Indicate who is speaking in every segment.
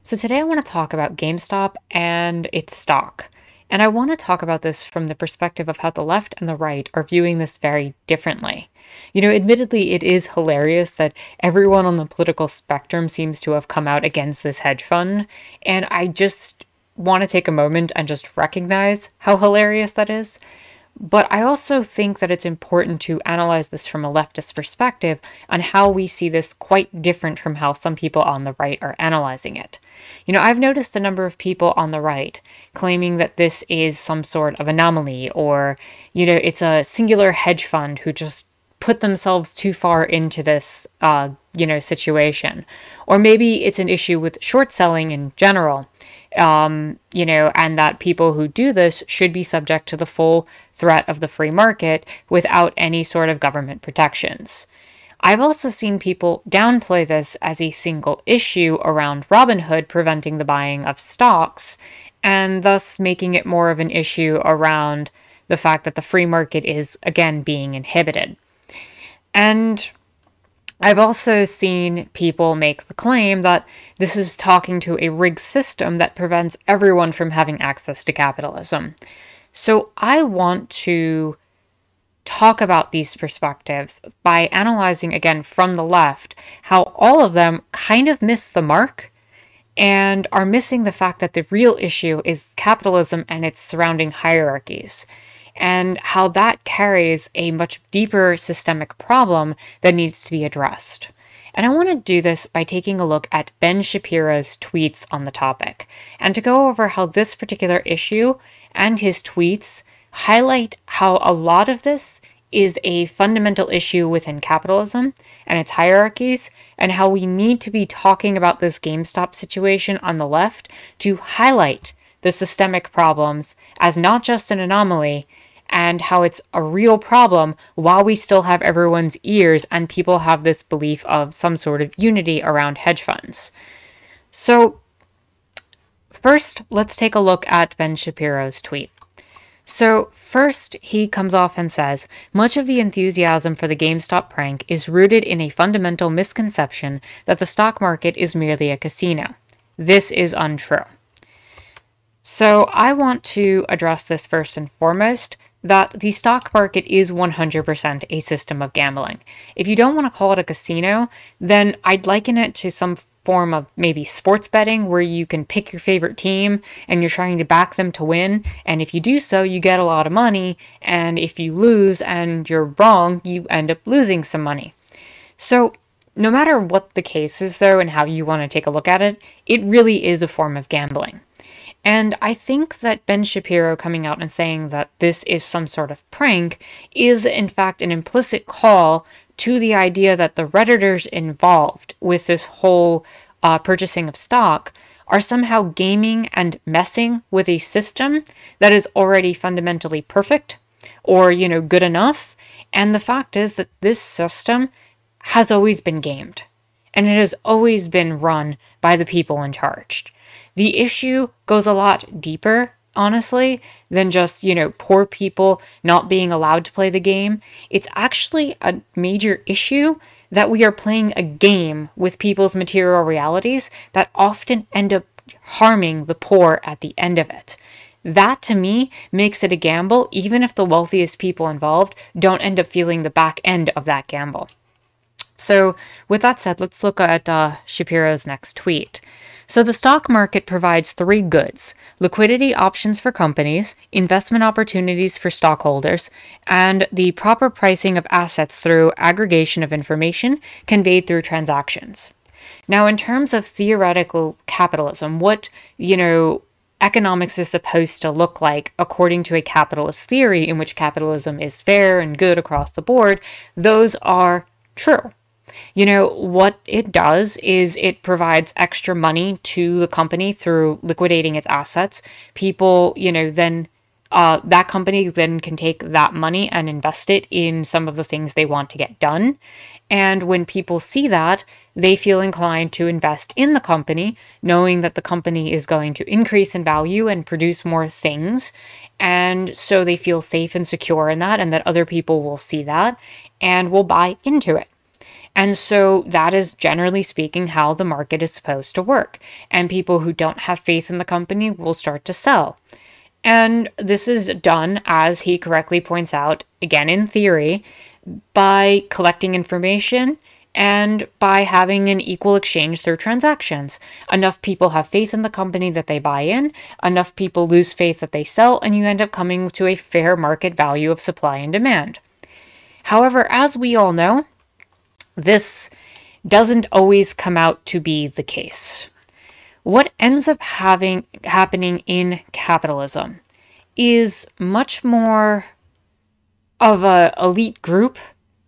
Speaker 1: So today I want to talk about GameStop and its stock. And I want to talk about this from the perspective of how the left and the right are viewing this very differently. Admittedly, it is hilarious that everyone on the political spectrum seems to have come out against this hedge fund. And I just want to take a moment and just recognize how hilarious that is. But I also think that it's important to analyze this from a leftist perspective on how we see this quite different from how some people on the right are analyzing it. I've noticed a number of people on the right claiming that this is some sort of anomaly or, it's a singular hedge fund who just put themselves too far into this, situation. Or maybe it's an issue with short selling in general. And that people who do this should be subject to the full threat of the free market without any sort of government protections. I've also seen people downplay this as a single issue around Robinhood preventing the buying of stocks, and thus making it more of an issue around the fact that the free market is, again, being inhibited. And I've also seen people make the claim that this is talking to a rigged system that prevents everyone from having access to capitalism. So I want to talk about these perspectives by analyzing, again, from the left, how all of them kind of miss the mark and are missing the fact that the real issue is capitalism and its surrounding hierarchies, and how that carries a much deeper systemic problem that needs to be addressed. And I want to do this by taking a look at Ben Shapiro's tweets on the topic, and to go over how this particular issue and his tweets highlight how a lot of this is a fundamental issue within capitalism and its hierarchies, and how we need to be talking about this GameStop situation on the left to highlight the systemic problems as not just an anomaly, and how it's a real problem while we still have everyone's ears and people have this belief of some sort of unity around hedge funds. So first, let's take a look at Ben Shapiro's tweet. So first, he comes off and says, much of the enthusiasm for the GameStop prank is rooted in a fundamental misconception that the stock market is merely a casino. This is untrue. So I want to address this first and foremost, that the stock market is 100% a system of gambling. If you don't want to call it a casino, then I'd liken it to some form of maybe sports betting where you can pick your favorite team and you're trying to back them to win. And if you do so, you get a lot of money. And if you lose and you're wrong, you end up losing some money. So no matter what the case is, though, and how you want to take a look at it, it really is a form of gambling. And I think that Ben Shapiro coming out and saying that this is some sort of prank is, in fact, an implicit call to the idea that the Redditors involved with this whole purchasing of stock are somehow gaming and messing with a system that is already fundamentally perfect or, good enough. And the fact is that this system has always been gamed, and it has always been run by the people in charge. The issue goes a lot deeper, honestly, than just, poor people not being allowed to play the game. It's actually a major issue that we are playing a game with people's material realities that often end up harming the poor at the end of it. That, to me, makes it a gamble, even if the wealthiest people involved don't end up feeling the back end of that gamble. So, with that said, let's look at Shapiro's next tweet. So the stock market provides three goods: liquidity options for companies, investment opportunities for stockholders, and the proper pricing of assets through aggregation of information conveyed through transactions. Now, in terms of theoretical capitalism, what, economics is supposed to look like according to a capitalist theory in which capitalism is fair and good across the board, those are true. What it does is it provides extra money to the company through liquidating its assets. People, then that company then can take that money and invest it in some of the things they want to get done. And when people see that, they feel inclined to invest in the company, knowing that the company is going to increase in value and produce more things. And so they feel safe and secure in that, and that other people will see that and will buy into it. And so that is generally speaking how the market is supposed to work. And people who don't have faith in the company will start to sell. And this is done, as he correctly points out, again in theory, by collecting information and by having an equal exchange through transactions. Enough people have faith in the company that they buy in, enough people lose faith that they sell, and you end up coming to a fair market value of supply and demand. However, as we all know, this doesn't always come out to be the case. What ends up happening in capitalism is much more of an elite group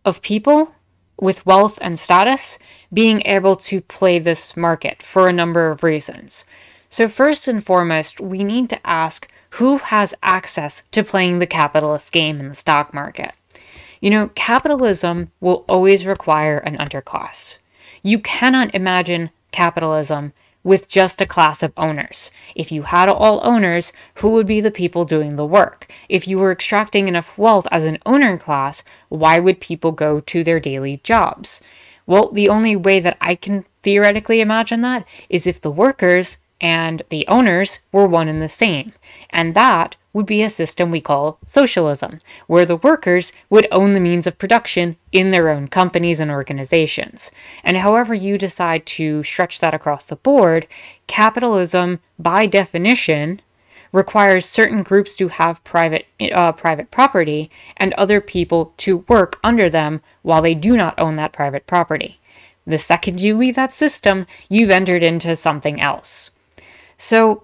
Speaker 1: of people with wealth and status being able to play this market for a number of reasons. So first and foremost, we need to ask who has access to playing the capitalist game in the stock market. You know, capitalism will always require an underclass. You cannot imagine capitalism with just a class of owners. If you had all owners, who would be the people doing the work? If you were extracting enough wealth as an owner class, why would people go to their daily jobs? Well, the only way that I can theoretically imagine that is if the workers and the owners were one and the same. And that would be a system we call socialism, where the workers would own the means of production in their own companies and organizations. And however you decide to stretch that across the board, capitalism, by definition, requires certain groups to have private property and other people to work under them while they do not own that private property. The second you leave that system, you've entered into something else. So,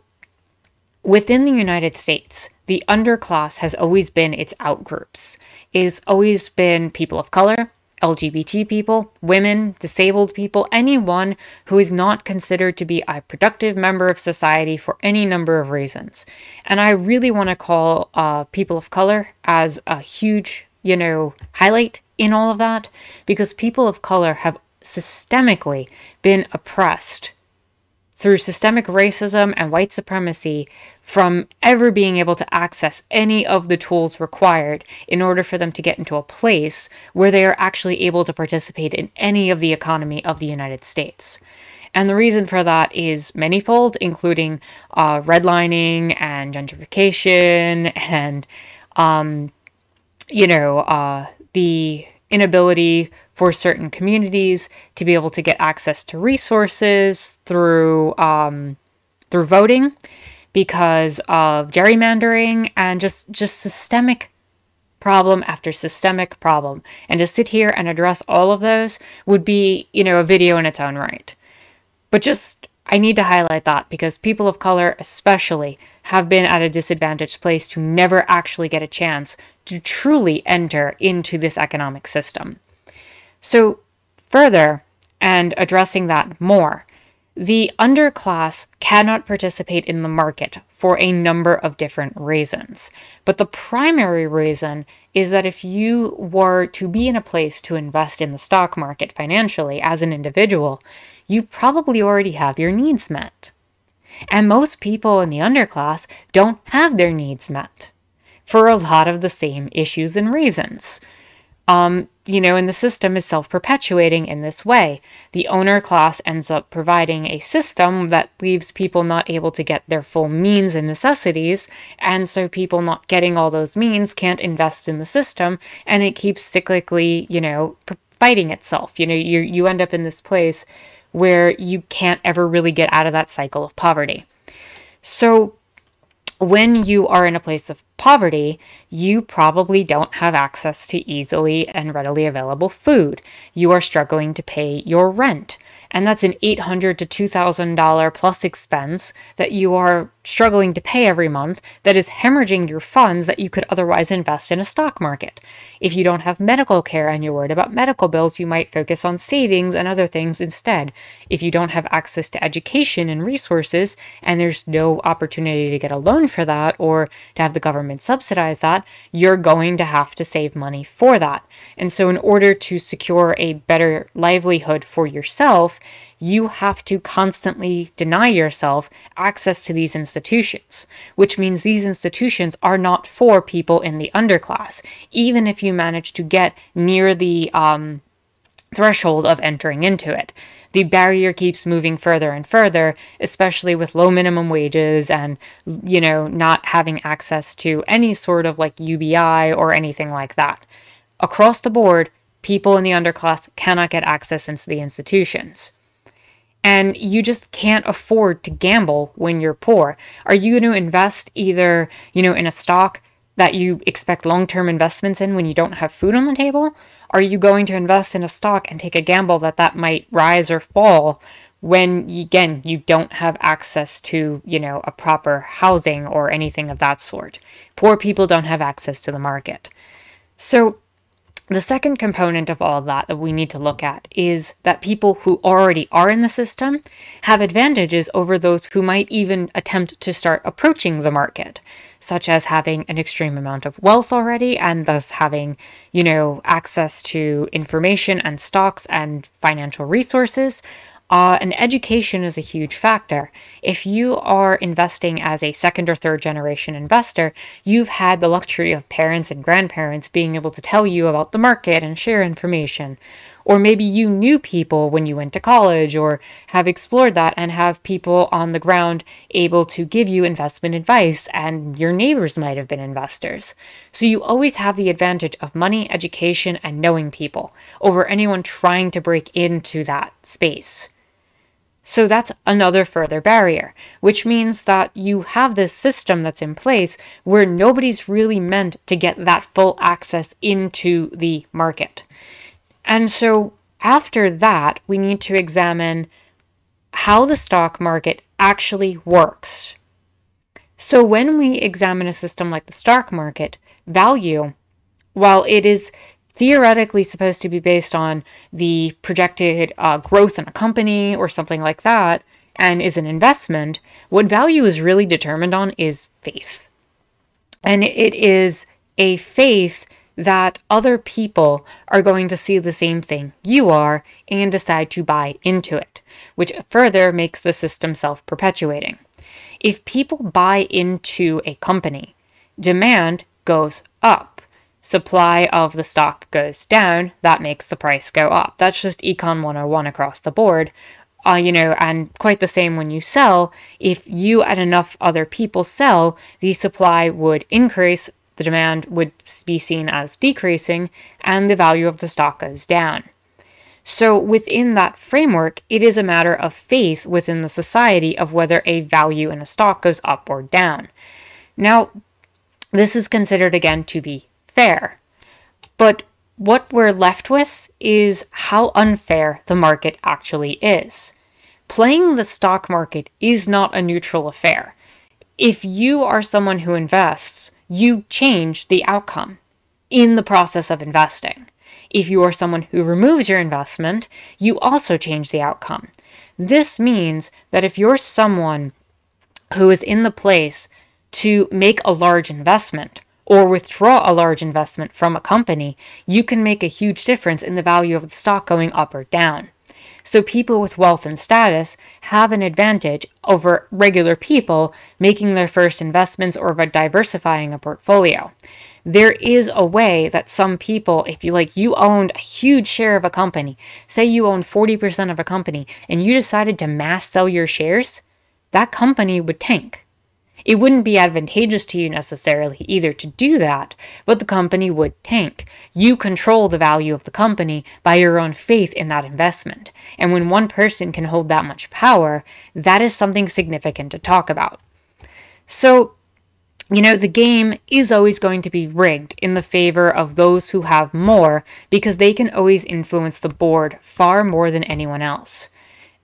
Speaker 1: within the United States, the underclass has always been its outgroups. It's always been people of color, LGBT people, women, disabled people, anyone who is not considered to be a productive member of society for any number of reasons. And I really want to call people of color as a huge, highlight in all of that, because people of color have systemically been oppressed through systemic racism and white supremacy from ever being able to access any of the tools required in order for them to get into a place where they are actually able to participate in any of the economy of the United States. And the reason for that is manifold, including redlining and gentrification and, the inability for certain communities to be able to get access to resources through voting because of gerrymandering and just systemic problem after systemic problem. And to sit here and address all of those would be, a video in its own right. But I need to highlight that because people of color especially have been at a disadvantaged place to never actually get a chance to truly enter into this economic system. So further, and addressing that more, the underclass cannot participate in the market for a number of different reasons. But the primary reason is that if you were to be in a place to invest in the stock market financially as an individual, you probably already have your needs met. And most people in the underclass don't have their needs met for a lot of the same issues and reasons. And the system is self-perpetuating in this way. The owner class ends up providing a system that leaves people not able to get their full means and necessities, and so people not getting all those means can't invest in the system, and it keeps cyclically, fighting itself. You end up in this place where you can't ever really get out of that cycle of poverty. So when you are in a place of poverty, you probably don't have access to easily and readily available food. You are struggling to pay your rent. And that's an $800 to $2,000 plus expense that you are struggling to pay every month that is hemorrhaging your funds that you could otherwise invest in a stock market. If you don't have medical care and you're worried about medical bills, you might focus on savings and other things instead. If you don't have access to education and resources, and there's no opportunity to get a loan for that or to have the government subsidize that, you're going to have to save money for that. And so in order to secure a better livelihood for yourself, you have to constantly deny yourself access to these institutions, which means these institutions are not for people in the underclass. Even if you manage to get near the threshold of entering into it. The barrier keeps moving further and further, especially with low minimum wages and, not having access to any sort of like UBI or anything like that. Across the board, people in the underclass cannot get access into the institutions. And you just can't afford to gamble when you're poor. Are you going to invest either, in a stock that you expect long-term investments in when you don't have food on the table? Are you going to invest in a stock and take a gamble that might rise or fall when, again, you don't have access to, a proper housing or anything of that sort? Poor people don't have access to the market. So the second component of all of that we need to look at is that people who already are in the system have advantages over those who might even attempt to start approaching the market, such as having an extreme amount of wealth already and thus having, access to information and stocks and financial resources. And education is a huge factor. If you are investing as a second or third generation investor, you've had the luxury of parents and grandparents being able to tell you about the market and share information. Or maybe you knew people when you went to college or have explored that and have people on the ground able to give you investment advice, and your neighbors might have been investors. So you always have the advantage of money, education, and knowing people over anyone trying to break into that space. So that's another further barrier, which means that you have this system that's in place where nobody's really meant to get that full access into the market. And so after that, we need to examine how the stock market actually works. So when we examine a system like the stock market, value, while it is theoretically supposed to be based on the projected growth in a company or something like that, and is an investment, what value is really determined on is faith. And it is a faith that other people are going to see the same thing you are and decide to buy into it, which further makes the system self-perpetuating. If people buy into a company, demand goes up. Supply of the stock goes down, that makes the price go up. That's just Econ 101 across the board. And quite the same when you sell. If you and enough other people sell, the supply would increase, the demand would be seen as decreasing, and the value of the stock goes down. So within that framework, it is a matter of faith within the society of whether a value in a stock goes up or down. Now, this is considered again to be fair. But what we're left with is how unfair the market actually is. Playing the stock market is not a neutral affair. If you are someone who invests, you change the outcome in the process of investing. If you are someone who removes your investment, you also change the outcome. This means that if you're someone who is in the place to make a large investment, or withdraw a large investment from a company, you can make a huge difference in the value of the stock going up or down. So people with wealth and status have an advantage over regular people making their first investments or diversifying a portfolio. There is a way that some people, if you owned a huge share of a company, say you own 40% of a company, and you decided to mass sell your shares, that company would tank. It wouldn't be advantageous to you necessarily either to do that, but the company would tank. You control the value of the company by your own faith in that investment. And when one person can hold that much power, that is something significant to talk about. So, the game is always going to be rigged in the favor of those who have more, because they can always influence the board far more than anyone else.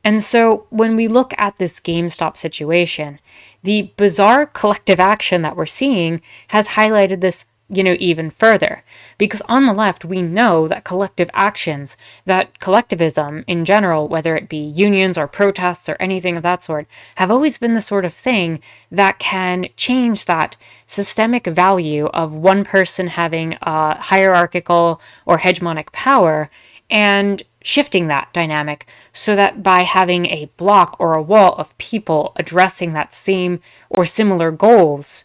Speaker 1: And so when we look at this GameStop situation, the bizarre collective action that we're seeing has highlighted this, even further. Because on the left, we know that collective actions, that collectivism in general, whether it be unions or protests or anything of that sort, have always been the sort of thing that can change that systemic value of one person having a hierarchical or hegemonic power and shifting that dynamic so that by having a block or a wall of people addressing that same or similar goals,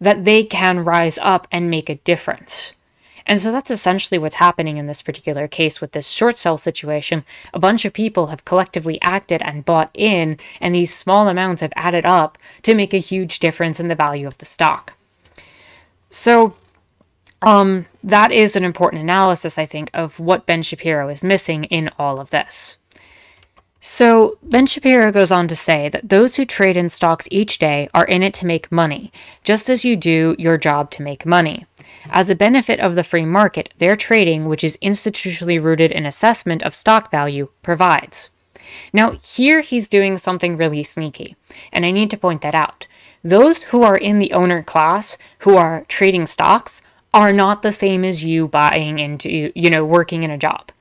Speaker 1: that they can rise up and make a difference. And so that's essentially what's happening in this particular case with this short sell situation. A bunch of people have collectively acted and bought in, and these small amounts have added up to make a huge difference in the value of the stock. So that is an important analysis, I think, of what Ben Shapiro is missing in all of this. So Ben Shapiro goes on to say that those who trade in stocks each day are in it to make money, just as you do your job to make money. As a benefit of the free market, their trading, which is institutionally rooted in assessment of stock value, provides. Now, here he's doing something really sneaky, and I need to point that out. Those who are in the owner class, who are trading stocks, are not the same as you buying into, working in a job.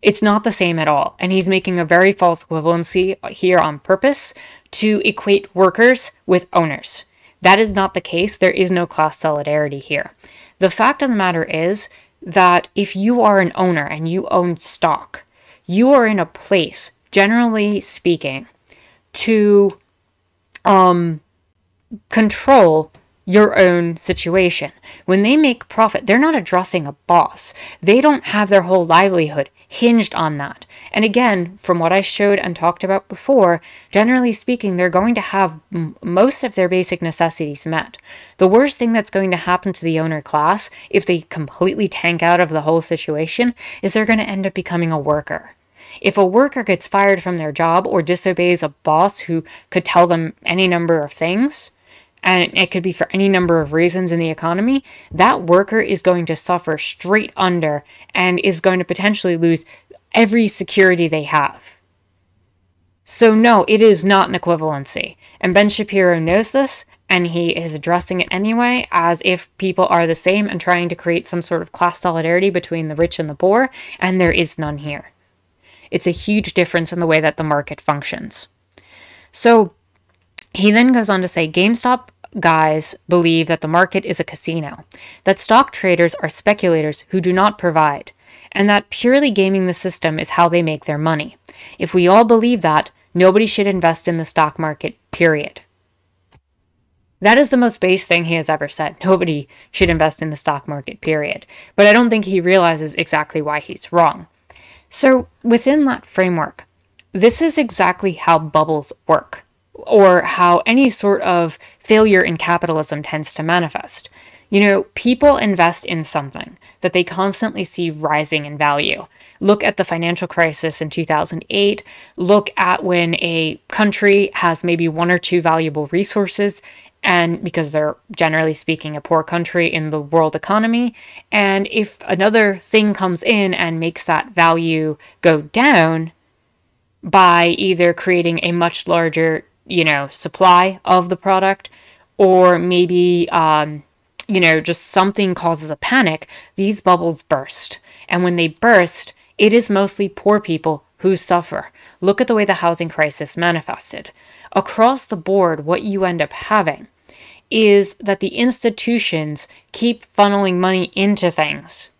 Speaker 1: It's not the same at all. And he's making a very false equivalency here on purpose to equate workers with owners. That is not the case. There is no class solidarity here. The fact of the matter is that if you are an owner and you own stock, you are in a place, generally speaking, to control your own situation. When they make profit, they're not addressing a boss. They don't have their whole livelihood hinged on that. And again, from what I showed and talked about before, generally speaking, they're going to have most of their basic necessities met. The worst thing that's going to happen to the owner class, if they completely tank out of the whole situation, is they're going to end up becoming a worker. If a worker gets fired from their job or disobeys a boss who could tell them any number of things, and it could be for any number of reasons in the economy, that worker is going to suffer straight under and is going to potentially lose every security they have. So no, it is not an equivalency. And Ben Shapiro knows this, and he is addressing it anyway as if people are the same and trying to create some sort of class solidarity between the rich and the poor, and there is none here. It's a huge difference in the way that the market functions. So he then goes on to say, GameStop guys believe that the market is a casino, that stock traders are speculators who do not provide, and that purely gaming the system is how they make their money. If we all believe that, nobody should invest in the stock market, period. That is the most base thing he has ever said. Nobody should invest in the stock market, period. But I don't think he realizes exactly why he's wrong. So within that framework, this is exactly how bubbles work, or how any sort of failure in capitalism tends to manifest. People invest in something that they constantly see rising in value. Look at the financial crisis in 2008. Look at when a country has maybe one or two valuable resources, and because they're generally speaking a poor country in the world economy, and if another thing comes in and makes that value go down by either creating a much larger supply of the product, or maybe, just something causes a panic, these bubbles burst. And when they burst, it is mostly poor people who suffer. Look at the way the housing crisis manifested. Across the board, what you end up having is that the institutions keep funneling money into things,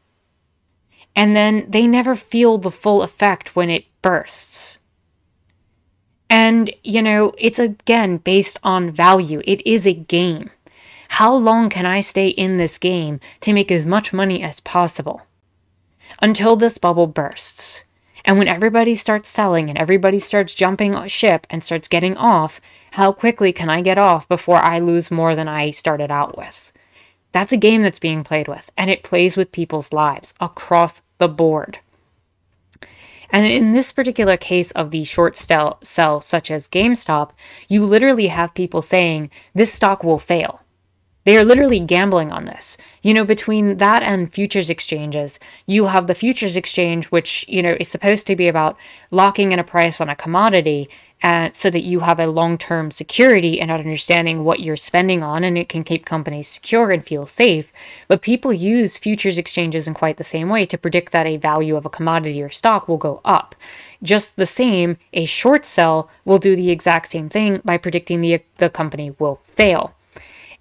Speaker 1: and then they never feel the full effect when it bursts. And, it's again based on value. It is a game. How long can I stay in this game to make as much money as possible until this bubble bursts? And when everybody starts selling and everybody starts jumping ship and starts getting off, how quickly can I get off before I lose more than I started out with? That's a game that's being played with, and it plays with people's lives across the board. And in this particular case of the short sell such as GameStop, you literally have people saying this stock will fail. They are literally gambling on this. Between that and futures exchanges, you have the futures exchange, which, is supposed to be about locking in a price on a commodity so that you have a long-term security and understanding what you're spending on, and it can keep companies secure and feel safe. But people use futures exchanges in quite the same way to predict that a value of a commodity or stock will go up. Just the same, a short sell will do the exact same thing by predicting the company will fail.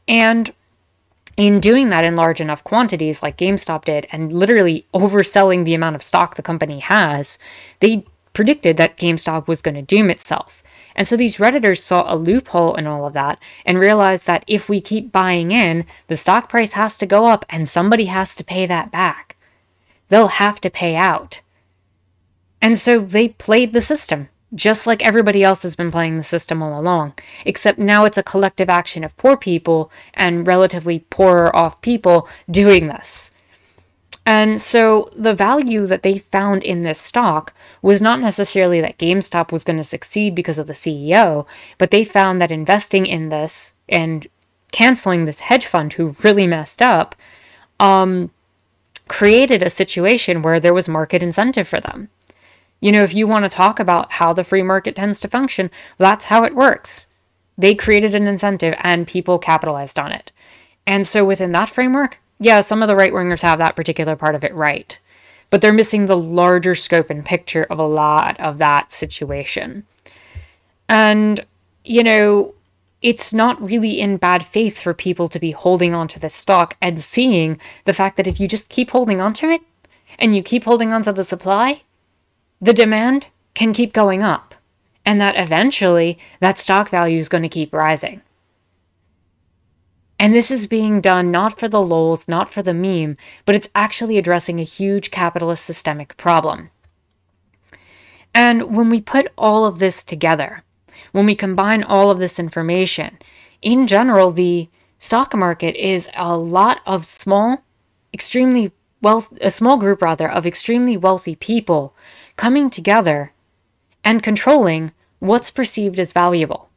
Speaker 1: And in doing that in large enough quantities like GameStop did, and literally overselling the amount of stock the company has, they predicted that GameStop was going to doom itself. And so these Redditors saw a loophole in all of that and realized that if we keep buying in, the stock price has to go up and somebody has to pay that back. They'll have to pay out. And so they played the system, just like everybody else has been playing the system all along, except now it's a collective action of poor people and relatively poorer off people doing this. And so the value that they found in this stock was not necessarily that GameStop was going to succeed because of the CEO, but they found that investing in this and canceling this hedge fund who really messed up created a situation where there was market incentive for them. You know, if you want to talk about how the free market tends to function, that's how it works. They created an incentive and people capitalized on it. And so within that framework, yeah, some of the right-wingers have that particular part of it right. But they're missing the larger scope and picture of a lot of that situation. And, you know, it's not really in bad faith for people to be holding on to this stock and seeing the fact that if you just keep holding on to it and you keep holding on to the supply, the demand can keep going up. And that eventually that stock value is going to keep rising. And this is being done not for the lols, not for the meme, but it's actually addressing a huge capitalist systemic problem. And when we put all of this together, when we combine all of this information, in general, the stock market is a lot of a small group of extremely wealthy people coming together and controlling what's perceived as valuable.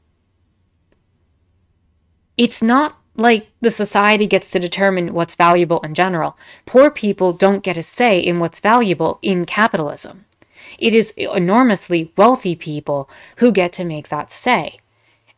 Speaker 1: It's not like the society gets to determine what's valuable in general. Poor people don't get a say in what's valuable in capitalism. It is enormously wealthy people who get to make that say.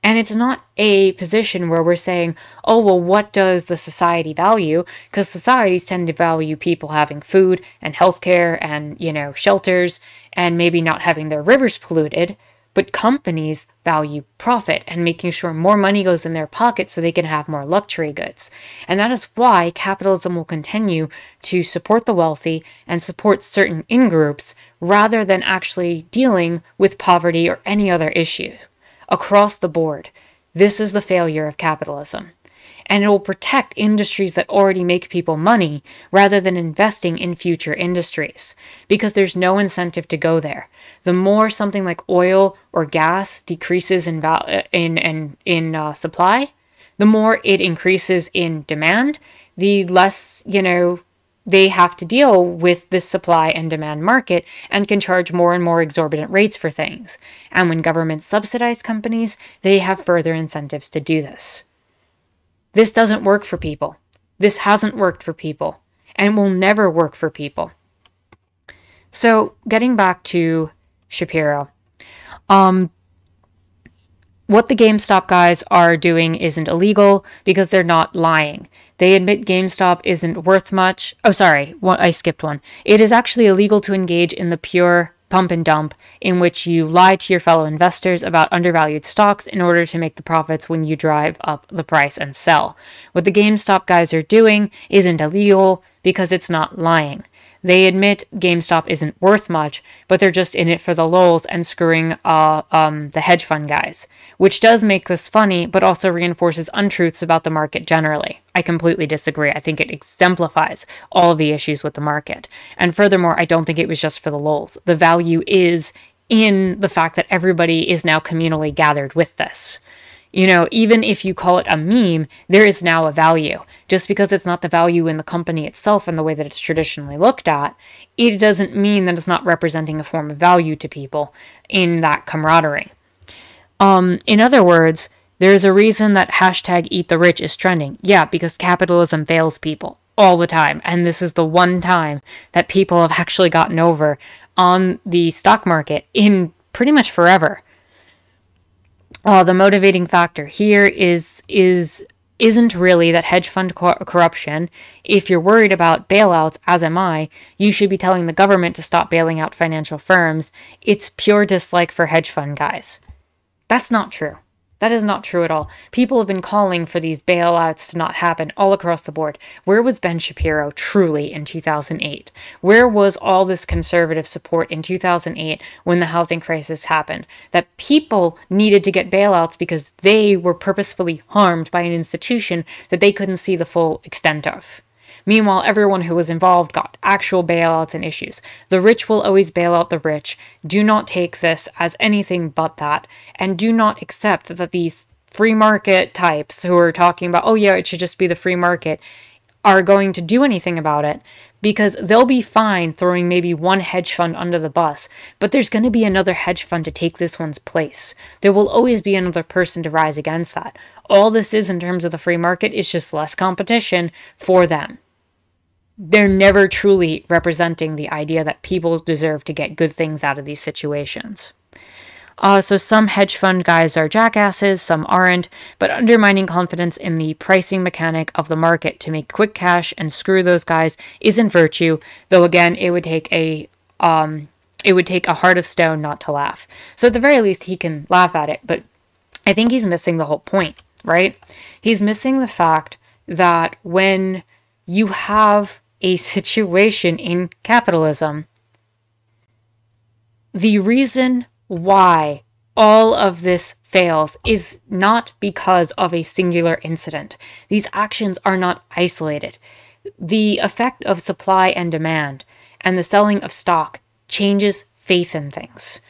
Speaker 1: And it's not a position where we're saying, oh, well, what does the society value? Because societies tend to value people having food and healthcare and, you know, shelters and maybe not having their rivers polluted. But companies value profit and making sure more money goes in their pocket so they can have more luxury goods. And that is why capitalism will continue to support the wealthy and support certain in-groups rather than actually dealing with poverty or any other issue. Across the board, this is the failure of capitalism. And it will protect industries that already make people money rather than investing in future industries, because there's no incentive to go there. The more something like oil or gas decreases in supply, the more it increases in demand, the less, you know, they have to deal with this supply and demand market and can charge more and more exorbitant rates for things. And when governments subsidize companies, they have further incentives to do this. This doesn't work for people. This hasn't worked for people and will never work for people. So getting back to Shapiro, what the GameStop guys are doing isn't illegal because they're not lying. They admit GameStop isn't worth much. Oh, sorry, I skipped one. It is actually illegal to engage in the pure pump and dump in which you lie to your fellow investors about undervalued stocks in order to make the profits when you drive up the price and sell. What the GameStop guys are doing isn't illegal because it's not lying. They admit GameStop isn't worth much, but they're just in it for the lols and screwing the hedge fund guys, which does make this funny, but also reinforces untruths about the market generally. I completely disagree. I think it exemplifies all of the issues with the market. And furthermore, I don't think it was just for the lols. The value is in the fact that everybody is now communally gathered with this. You know, even if you call it a meme, there is now a value. Just because it's not the value in the company itself and the way that it's traditionally looked at, it doesn't mean that it's not representing a form of value to people in that camaraderie. In other words, there's a reason that hashtag eat the rich is trending. Yeah, because capitalism fails people all the time. And this is the one time that people have actually gotten over on the stock market in pretty much forever. The motivating factor here isn't really that hedge fund corruption. If you're worried about bailouts, as am I, you should be telling the government to stop bailing out financial firms. It's pure dislike for hedge fund guys. That's not true. That is not true at all. People have been calling for these bailouts to not happen all across the board. Where was Ben Shapiro truly in 2008? Where was all this conservative support in 2008 when the housing crisis happened? That people needed to get bailouts because they were purposefully harmed by an institution that they couldn't see the full extent of. Meanwhile, everyone who was involved got actual bailouts and issues. The rich will always bail out the rich. Do not take this as anything but that. And do not accept that these free market types who are talking about, oh yeah, it should just be the free market, are going to do anything about it, because they'll be fine throwing maybe one hedge fund under the bus, but there's going to be another hedge fund to take this one's place. There will always be another person to rise against that. All this is in terms of the free market is just less competition for them. They're never truly representing the idea that people deserve to get good things out of these situations. So some hedge fund guys are jackasses, some aren't, but undermining confidence in the pricing mechanic of the market to make quick cash and screw those guys isn't virtue, though again, it would take a heart of stone not to laugh. So at the very least, he can laugh at it, but I think he's missing the whole point, right? He's missing the fact that when you have a situation in capitalism, the reason why all of this fails is not because of a singular incident. These actions are not isolated. The effect of supply and demand and the selling of stock changes faith in things.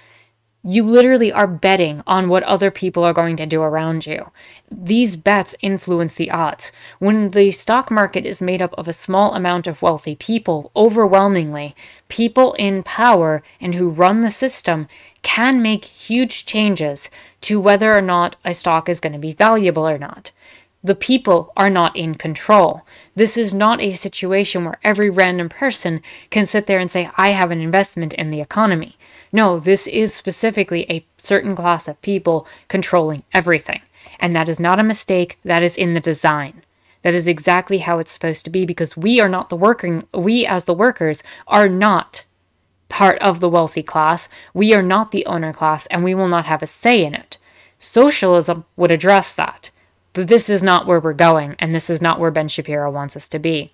Speaker 1: You literally are betting on what other people are going to do around you. These bets influence the odds. When the stock market is made up of a small amount of wealthy people, overwhelmingly, people in power and who run the system can make huge changes to whether or not a stock is going to be valuable or not. The people are not in control. This is not a situation where every random person can sit there and say, I have an investment in the economy. No, this is specifically a certain class of people controlling everything. And that is not a mistake. That is in the design. That is exactly how it's supposed to be, because we are not we as the workers are not part of the wealthy class. We are not the owner class, and we will not have a say in it. Socialism would address that. But this is not where we're going, and this is not where Ben Shapiro wants us to be.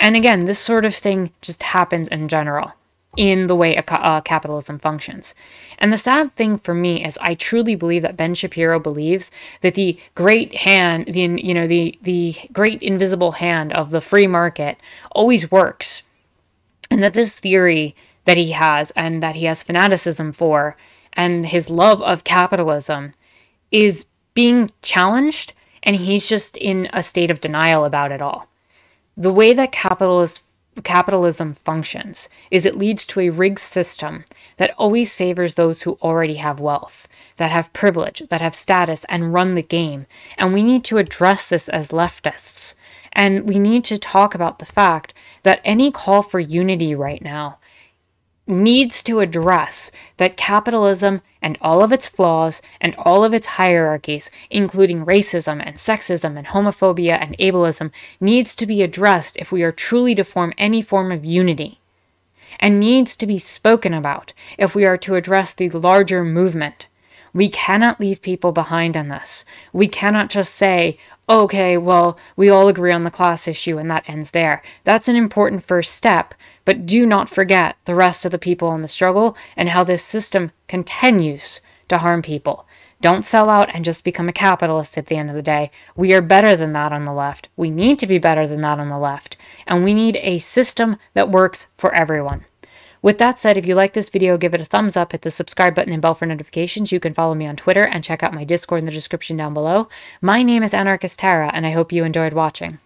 Speaker 1: And again, this sort of thing just happens in general in the way capitalism functions. And the sad thing for me is I truly believe that Ben Shapiro believes that the great hand, the great invisible hand of the free market always works. And that this theory that he has and that he has fanaticism for and his love of capitalism is being challenged, and he's just in a state of denial about it all. The way that capitalism functions is it leads to a rigged system that always favors those who already have wealth, that have privilege, that have status, and run the game. And we need to address this as leftists. And we need to talk about the fact that any call for unity right now needs to address that capitalism and all of its flaws and all of its hierarchies, including racism and sexism and homophobia and ableism, needs to be addressed if we are truly to form any form of unity, and needs to be spoken about if we are to address the larger movement. We cannot leave people behind on this. We cannot just say, okay, well, we all agree on the class issue and that ends there. That's an important first step, but do not forget the rest of the people in the struggle and how this system continues to harm people. Don't sell out and just become a capitalist at the end of the day. We are better than that on the left. We need to be better than that on the left. And we need a system that works for everyone. With that said, if you like this video, give it a thumbs up, hit the subscribe button and bell for notifications. You can follow me on Twitter and check out my Discord in the description down below. My name is Anarchist Tara, and I hope you enjoyed watching.